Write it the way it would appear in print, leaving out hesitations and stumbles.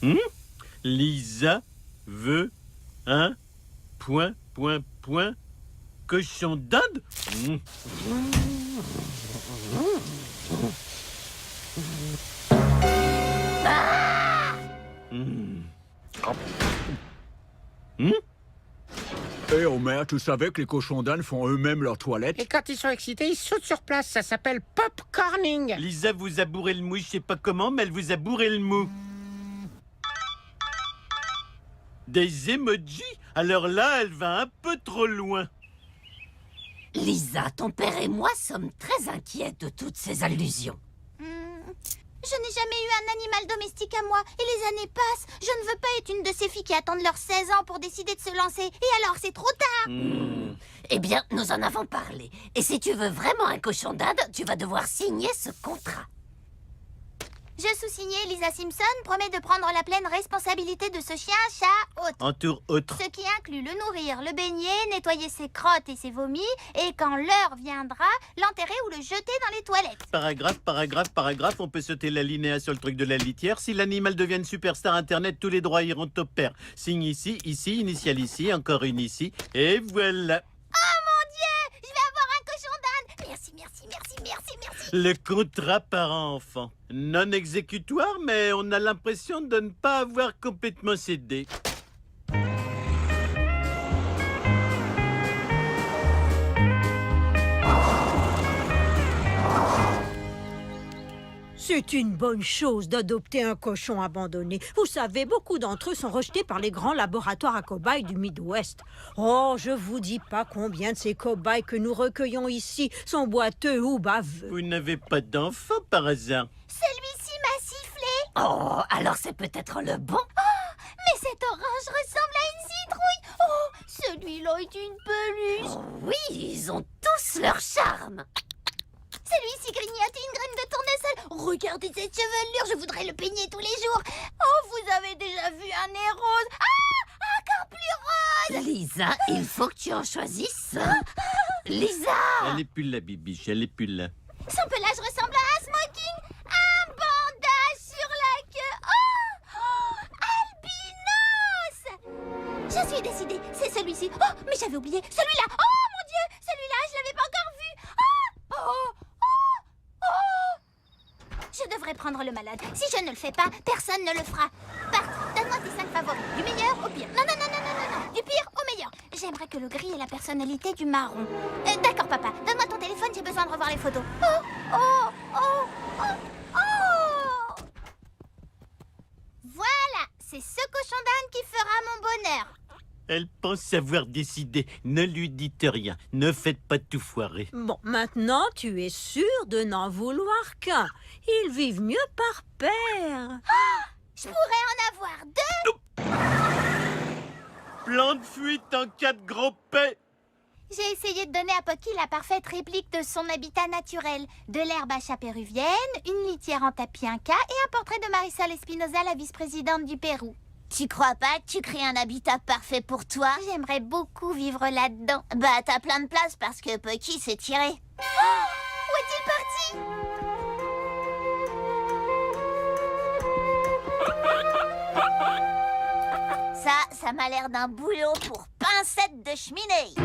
Hmm? Lisa veut un cochon d'Inde. Et Homer, tu savais que les cochons d'Inde font eux-mêmes leurs toilettes? Et quand ils sont excités, ils sautent sur place. Ça s'appelle popcorning. Lisa vous a bourré le mou, je sais pas comment, mais elle vous a bourré le mou. Des emojis? Alors là, elle va un peu trop loin. Lisa, ton père et moi sommes très inquiets de toutes ces allusions. Je n'ai jamais eu un animal domestique à moi, et les années passent. Je ne veux pas être une de ces filles qui attendent leurs 16 ans pour décider de se lancer. Et alors, c'est trop tard. Eh bien, nous en avons parlé. Et si tu veux vraiment un cochon d'Inde, tu vas devoir signer ce contrat. Je sous-signé, Lisa Simpson promet de prendre la pleine responsabilité de ce chien, chat, hôte. Entoure autre. Ce qui inclut le nourrir, le baigner, nettoyer ses crottes et ses vomis, et quand l'heure viendra, l'enterrer ou le jeter dans les toilettes. Paragraphe, on peut sauter l'alinéa sur le truc de la litière. Si l'animal devient une superstar internet, tous les droits iront au père. Signe ici, initiale ici, encore une ici, et voilà. Oh mon Dieu! Je vais avoir un cochon d'Inde! Merci. Le contrat parent-enfant. Non exécutoire, mais on a l'impression de ne pas avoir complètement cédé. C'est une bonne chose d'adopter un cochon abandonné. Vous savez, beaucoup d'entre eux sont rejetés par les grands laboratoires à cobayes du Midwest. Oh, je vous dis pas combien de ces cobayes que nous recueillons ici sont boiteux ou baveux. Vous n'avez pas d'enfant par hasard? Celui-ci m'a sifflé. Oh, alors c'est peut-être le bon. Mais cet orange ressemble à une citrouille. Oh, celui-là est une peluche. Oh oui, ils ont tous leur charme. Celui-ci grignote une graine de tournesol. Regardez cette chevelure, je voudrais le peigner tous les jours. Oh, vous avez déjà vu un nez rose? Ah, encore plus rose. Lisa, il faut que tu en choisisses. Lisa! Elle est plus là, Bibiche, elle est plus là. Son pelage ressemble à un smoking. Un bandage sur la queue. Oh, albinos. Je suis décidée, c'est celui-ci. Oh, mais j'avais oublié. Celui-là. Oh, mon Dieu, celui-là, je l'avais pas encore vu. Oh. Je devrais prendre le malade. Si je ne le fais pas, personne ne le fera. Bart, donne-moi tes 5 favoris. Du meilleur au pire. Non. Du pire au meilleur. J'aimerais que le gris ait la personnalité du marron. D'accord, papa. Donne-moi ton téléphone, j'ai besoin de revoir les photos. Oh. Voilà, c'est ce cochon d'Inde qui fera mon bonheur. Elle pense savoir décider. Ne lui dites rien. Ne faites pas tout foirer. Bon, maintenant, tu es sûr de n'en vouloir qu'un. Ils vivent mieux par paire. Je pourrais en avoir 2. Plan de fuite en cas de gros paix. J'ai essayé de donner à Pocky la parfaite réplique de son habitat naturel. De l'herbe à chat péruvienne, une litière en tapis inca et un portrait de Marisol Espinosa, la vice-présidente du Pérou. Tu crois pas que tu crées un habitat parfait pour toi? J'aimerais beaucoup vivre là-dedans. Bah, t'as plein de place parce que Pocky s'est tiré. Où est-il parti? Ça m'a l'air d'un boulot pour pincette de cheminée.